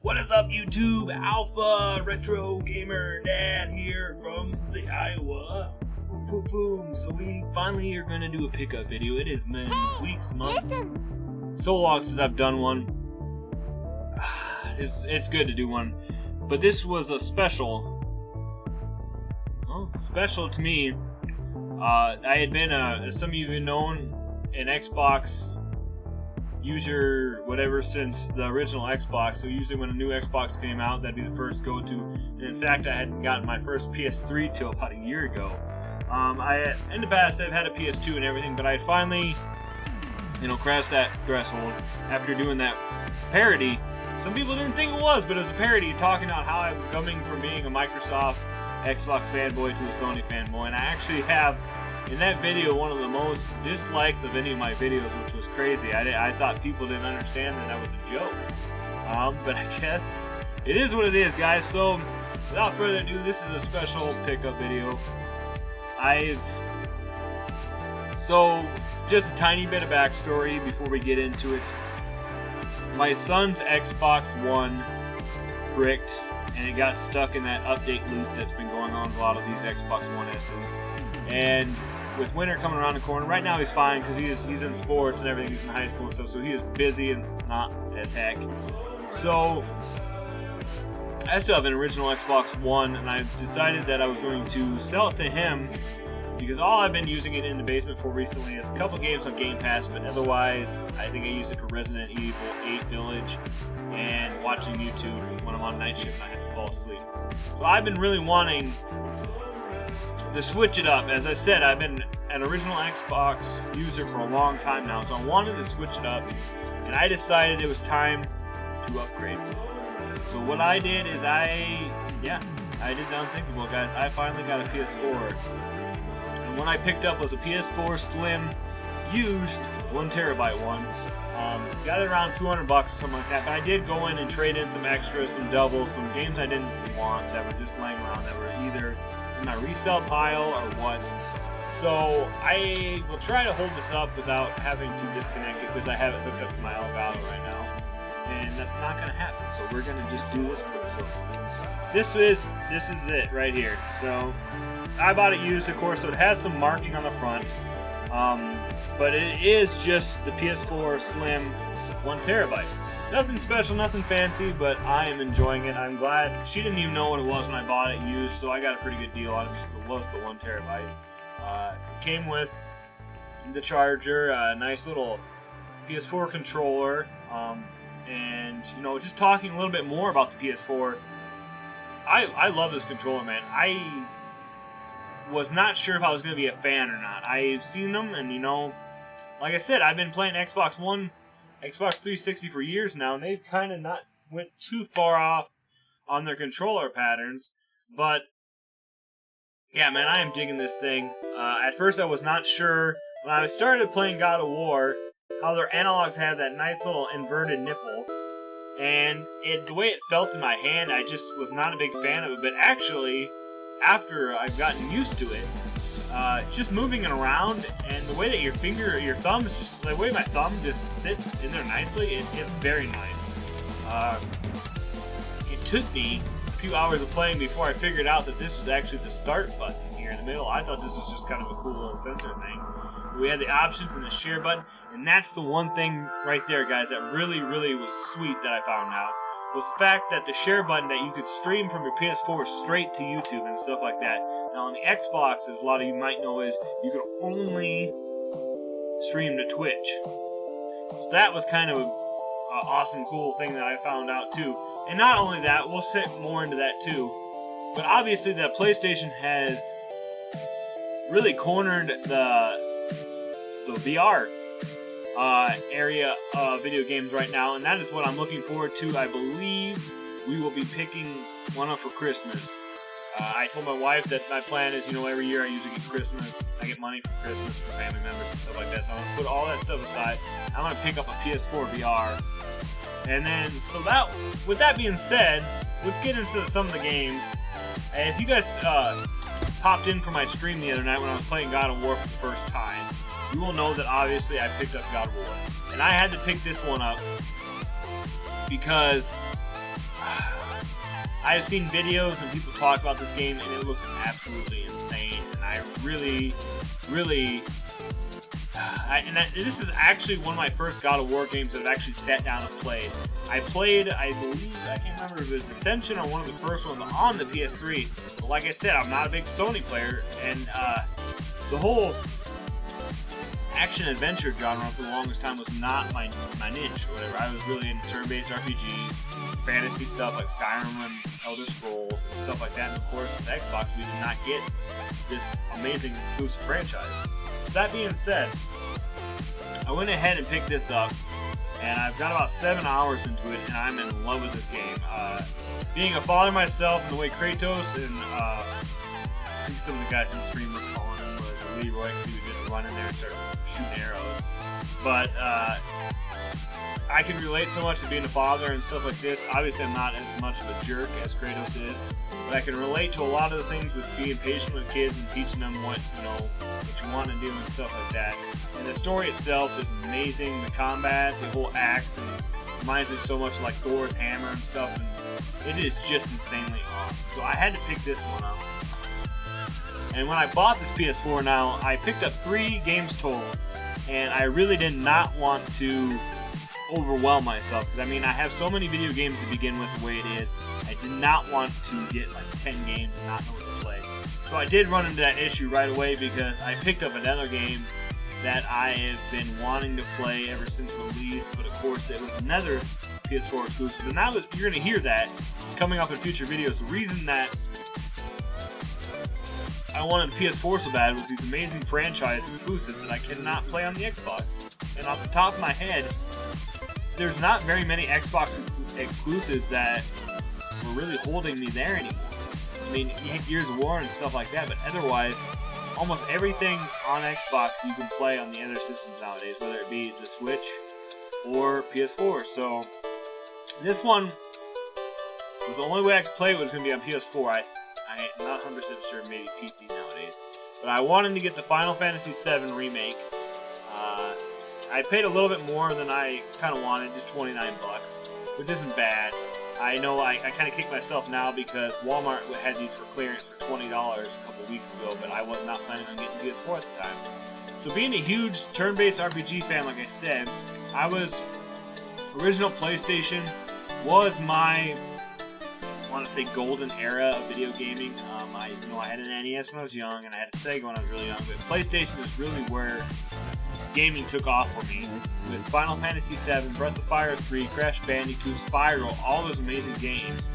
What is up, YouTube? Alpha Retro Gamer Dad here from the Iowa. Boom, boom, boom. So we finally are going to do a pickup video. It has been weeks, months, so long since I've done one. It's good to do one, but this was a special. Well, special to me. I had been, as some of you have known, an Xbox user whatever since the original Xbox. So usually when a new Xbox came out, that'd be the first go-to. And in fact, I hadn't gotten my first PS3 till about a year ago. In the past I've had a PS2 and everything, but I finally, crossed that threshold after doing that parody. Some people didn't think it was, but it was a parody talking about how I'm coming from being a Microsoft Xbox fanboy to a Sony fanboy, and I actually have in that video one of the most dislikes of any of my videos, which was crazy. I thought people didn't understand that was a joke, but I guess it is what it is, guys. So without further ado, this is a special pickup video. So just a tiny bit of backstory before we get into it. My son's Xbox One bricked, and it got stuck in that update loop that's been going on with a lot of these Xbox One S's. And with winter coming around the corner, right now he's fine because he's in sports and everything. He's in high school and stuff, so he is busy and not as heck. So I still have an original Xbox One, and I decided that I was going to sell it to him because all I've been using it in the basement for recently is a couple games on Game Pass, but otherwise I think I used it for Resident Evil 8 Village and watching YouTube when I'm on night shift and I have to fall asleep. So I've been really wanting to switch it up. As I said, I've been an original Xbox user for a long time now, so I wanted to switch it up, and I decided it was time to upgrade. So what I did is I did the unthinkable, guys. I finally got a PS4. And what I picked up was a PS4 Slim used 1TB one. Got it around $200 or something like that, but I did go in and trade in some extras, some doubles, some games I didn't want that were just laying around that were either in my resale pile or what. So I will try to hold this up without having to disconnect it because I have it hooked up to my Elgato right now, and that's not going to happen. So we're going to just do this quick. So this is it right here. So I bought it used, of course, so it has some marking on the front, but it is just the PS4 Slim 1TB. Nothing special, nothing fancy, but I am enjoying it. I'm glad. She didn't even know what it was when I bought it used, so I got a pretty good deal on it because it was the 1TB. It came with the charger, a nice little Ps4 controller, and just talking a little bit more about the PS4. I love this controller, man. I was not sure if I was going to be a fan or not. I've seen them, and like I said, I've been playing Xbox One, Xbox 360 for years now, and they've kind of not went too far off on their controller patterns. But yeah, man, I am digging this thing. At first, I was not sure when I started playing God of War how their analogs had that nice little inverted nipple, and the way it felt in my hand, I just was not a big fan of it. But actually, after I've gotten used to it, just moving it around, and the way that your thumb's just, the way my thumb just sits in there nicely, it's very nice. It took me a few hours of playing before I figured out that this was actually the start button here in the middle. I thought this was just kind of a cool little sensor thing. We had the options and the share button, and that's the one thing right there, guys, that really, really was sweet that I found out, was the fact that the share button, that you could stream from your PS4 straight to YouTube and stuff like that. Now on the Xbox, as a lot of you might know, is you can only stream to Twitch. So that was kind of an awesome, cool thing that I found out too. And not only that, we'll get more into that too, but obviously the PlayStation has really cornered the VR area of video games right now, and that is what I'm looking forward to. I believe we will be picking one up for Christmas. I told my wife that my plan is, every year I usually get Christmas. I get money for Christmas for family members and stuff like that. So I'm going to put all that stuff aside. I'm going to pick up a PS4 VR. And then, with that being said, let's get into some of the games. And if you guys popped in for my stream the other night when I was playing God of War for the first time, you will know that obviously I picked up God of War. And I had to pick this one up because I've seen videos and people talk about this game, and it looks absolutely insane. And I really, this is actually one of my first God of War games that I've actually sat down and played. I played, I believe, I can't remember if it was Ascension or one of the first ones on the PS3. But like I said, I'm not a big Sony player, and the whole action-adventure genre for the longest time was not my niche or whatever. I was really into turn-based RPGs, fantasy stuff like Skyrim and Elder Scrolls and stuff like that. And of course, with Xbox, we did not get this amazing exclusive franchise. That being said, I went ahead and picked this up, and I've got about 7 hours into it, and I'm in love with this game. Being a father myself, and the way Kratos and I think some of the guys in the stream were calling him the Leroy, he would just run in there and start shooting arrows. But I can relate so much to being a father and stuff like this. Obviously, I'm not as much of a jerk as Kratos is, but I can relate to a lot of the things with being patient with kids and teaching them what you want to do and stuff like that. And the story itself is amazing. The combat, the whole axe, and reminds me so much of like Thor's hammer and stuff. And it is just insanely awesome. So I had to pick this one up. And when I bought this PS4 now, I picked up 3 games total, and I really did not want to overwhelm myself, because I mean, I have so many video games to begin with the way it is. I did not want to get like 10 games and not know what to play. So I did run into that issue right away, because I picked up another game that I have been wanting to play ever since release, but of course it was another PS4 exclusive, and now that you're going to hear that coming up in future videos. The reason that I wanted the PS4 so bad was these amazing franchise exclusives that I cannot play on the Xbox. And off the top of my head, there's not very many Xbox exclusives that were really holding me there anymore. I mean, you get Gears of War and stuff like that, but otherwise, almost everything on Xbox you can play on the other systems nowadays, whether it be the Switch or PS4. So, this one was the only way I could play it was going to be on PS4. I'm not 100% sure, maybe PC nowadays. But I wanted to get the Final Fantasy VII Remake. I paid a little bit more than I kind of wanted, just 29 bucks, which isn't bad. I know I kind of kick myself now because Walmart had these for clearance for $20 a couple weeks ago, but I was not planning on getting PS4 at the time. So being a huge turn-based RPG fan, like I said, original PlayStation was my, I want to say, golden era of video gaming. I had an NES when I was young, and I had a Sega when I was really young, but PlayStation is really where gaming took off for me, with Final Fantasy VII, Breath of Fire 3, Crash Bandicoot, Spyro, all those amazing games.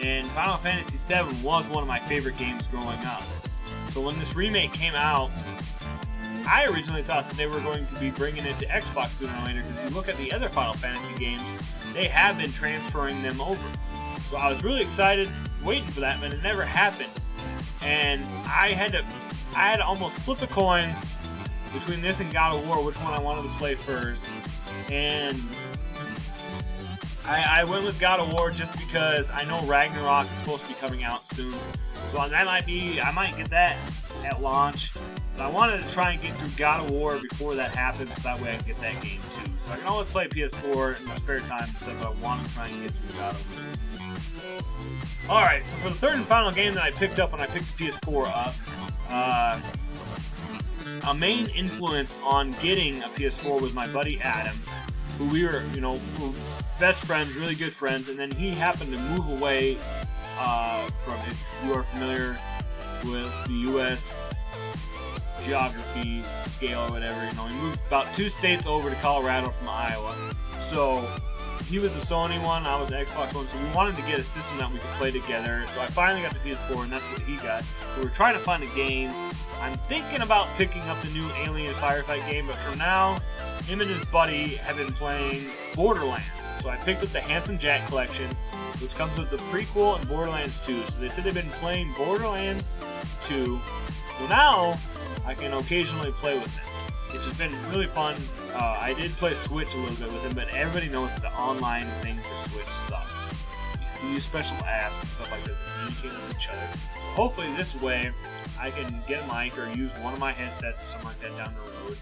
And Final Fantasy VII was one of my favorite games growing up. So when this remake came out, I originally thought that they were going to be bringing it to Xbox sooner or later, because if you look at the other Final Fantasy games, they have been transferring them over. So I was really excited, waiting for that, but it never happened. And I had to almost flip a coin between this and God of War, which one I wanted to play first. And I went with God of War just because I know Ragnarok is supposed to be coming out soon. So that I might get that at launch. But I wanted to try and get through God of War before that happens, so that way I can get that game too. So I can always play PS4 in my spare time and stuff, but I want to try and get through God of War. Alright, so for the third and final game that I picked up when I picked the PS4 up, a main influence on getting a PS4 was my buddy Adam, who we were, best friends, really good friends, and then he happened to move away from, if you are familiar with the U.S. geography scale or whatever, he moved about 2 states over to Colorado from Iowa. So he was the Sony one, I was the Xbox one, so we wanted to get a system that we could play together. So I finally got the PS4, and that's what he got. So we're trying to find a game. I'm thinking about picking up the new Alien Firefight game, but for now, him and his buddy have been playing Borderlands. So I picked up the Handsome Jack collection, which comes with the prequel and Borderlands 2. So they said they've been playing Borderlands 2. So now I can occasionally play with them, which has been really fun. I did play Switch a little bit with him, but everybody knows that the online thing for Switch sucks. You use special apps and stuff like that to communicate with each other. So hopefully this way I can get a mic or use one of my headsets or something like that down the road,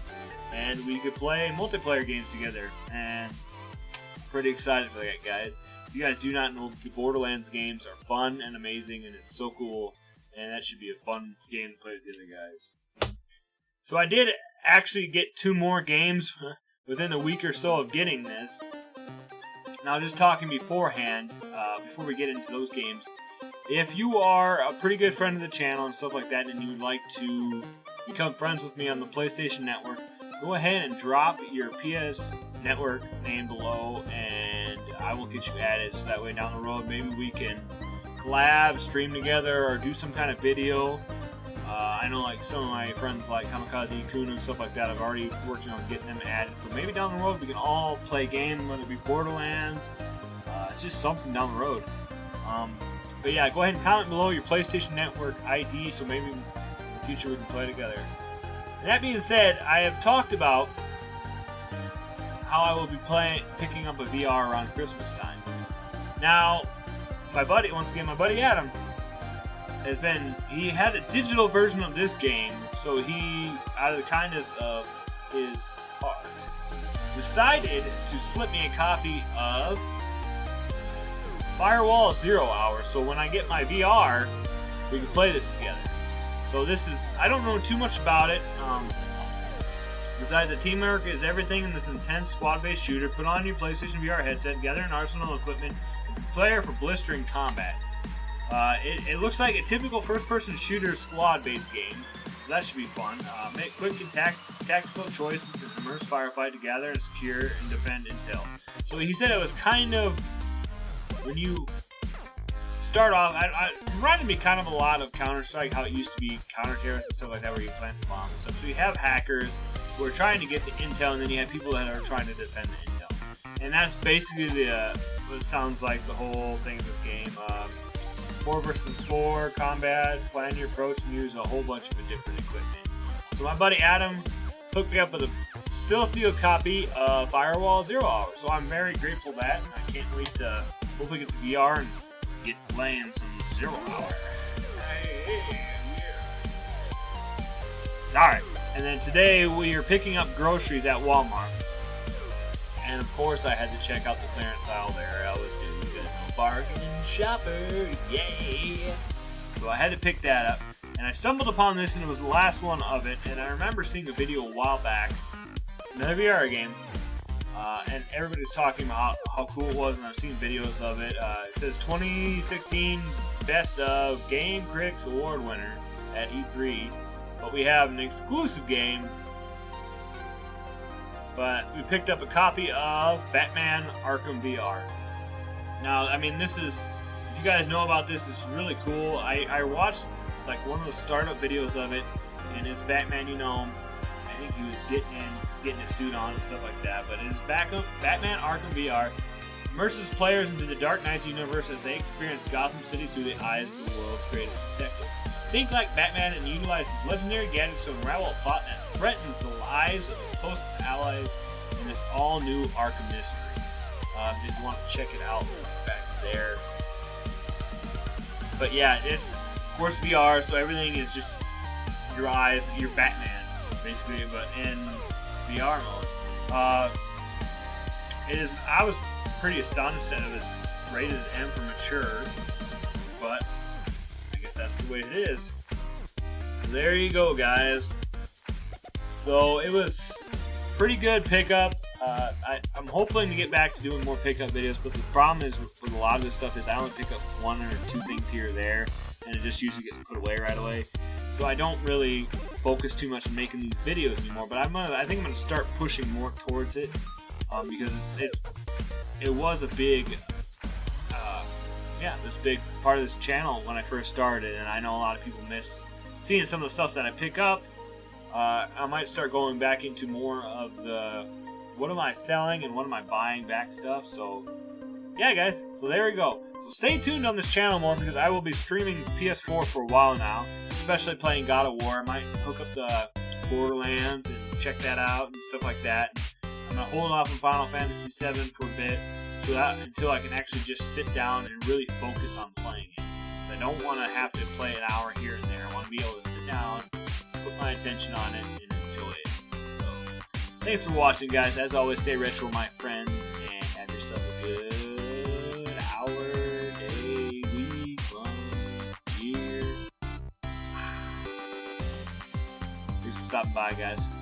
and we could play multiplayer games together. And I'm pretty excited for that, guys. If you guys do not know, the Borderlands games are fun and amazing, and it's so cool, and that should be a fun game to play with the other guys. So I did actually get 2 more games within a week or so of getting this. Now, just talking beforehand, before we get into those games, if you are a pretty good friend of the channel and stuff like that, and you would like to become friends with me on the PlayStation Network, go ahead and drop your PS Network name below, and I will get you added, so that way down the road maybe we can collab, stream together, or do some kind of video. I know like some of my friends like Kamikaze, Kuna, and stuff like that, I've already working on getting them added, so maybe down the road we can all play games, whether it be Borderlands, it's just something down the road. But yeah, go ahead and comment below your PlayStation Network ID, so maybe in the future we can play together. And that being said, I have talked about how I will be picking up a VR around Christmas time. Now, my buddy Adam, he had a digital version of this game, so he, out of the kindness of his heart, decided to slip me a copy of Firewall 0 Hours, so when I get my VR, we can play this together. So this is, I don't know too much about it, besides that teamwork is everything in this intense squad-based shooter. Put on your PlayStation VR headset, gather an arsenal of equipment, and prepare for blistering combat. It looks like a typical first-person shooter squad-based game, so that should be fun. Make quick and tactical choices in an immersive firefight to gather and secure and defend intel. So he said it was kind of, when you start off, it reminded me kind of a lot of Counter-Strike, how it used to be counter-terrorists and stuff like that, where you plant the bombs and stuff. So you have hackers who are trying to get the intel, and then you have people that are trying to defend the intel. And that's basically what it sounds like, the whole thing of this game. 4 versus 4 combat, plan your approach, and use a whole bunch of different equipment. So my buddy Adam hooked me up with a still sealed copy of Firewall 0 Hours. So I'm very grateful for that. I can't wait to hopefully get the VR and get playing some 0 Hour. Alright, and then today we are picking up groceries at Walmart. And of course I had to check out the clearance aisle there. I was doing good. Bargain shopper, yay! So I had to pick that up. And I stumbled upon this, and it was the last one of it. And I remember seeing a video a while back, another VR game, and everybody was talking about how cool it was, and I've seen videos of it. It says 2016 Best of Game Critics Award winner at E3. But we have an exclusive game. But we picked up a copy of Batman Arkham Vr. Now, I mean, this is, if you guys know about this, it's really cool. I watched like one of the startup videos of it, and it's Batman, you know, I think he was getting his suit on and stuff like that. But it's Batman Arkham Vr. Immerses players into the Dark Knight's universe as they experience Gotham City through the eyes of the world's greatest detective. Think like Batman and utilize his legendary gadgets to unravel a plot that threatens the lives of his closest allies in this all-new Arkham mystery. If you want to check it out, back there. But yeah, it's of course VR, so everything is just your eyes, your Batman, basically, but in VR mode. It is. I was pretty astonished that it was rated M for mature, but I guess that's the way it is. So there you go, guys. So it was pretty good pickup. I'm hoping to get back to doing more pickup videos, but the problem is with a lot of this stuff is I only pick up 1 or 2 things here or there, and it just usually gets put away right away. So I don't really focus too much on making these videos anymore. But I think I'm gonna start pushing more towards it because it was a big, this big part of this channel when I first started, and I know a lot of people miss seeing some of the stuff that I pick up. I might start going back into more of the what am I selling and what am I buying back stuff. So yeah, guys, so there we go. So stay tuned on this channel more, because I will be streaming PS4 for a while now, especially playing God of War. I might hook up the Borderlands and check that out and stuff like that. I'm gonna hold off on Final Fantasy VII for a bit until I can actually just sit down and really focus on playing it. I don't want to have to play an hour here and there. I want to be able to sit down, put my attention on it, and enjoy it. So, thanks for watching, guys. As always, stay retro, my friends, and have yourself a good stopping by, guys.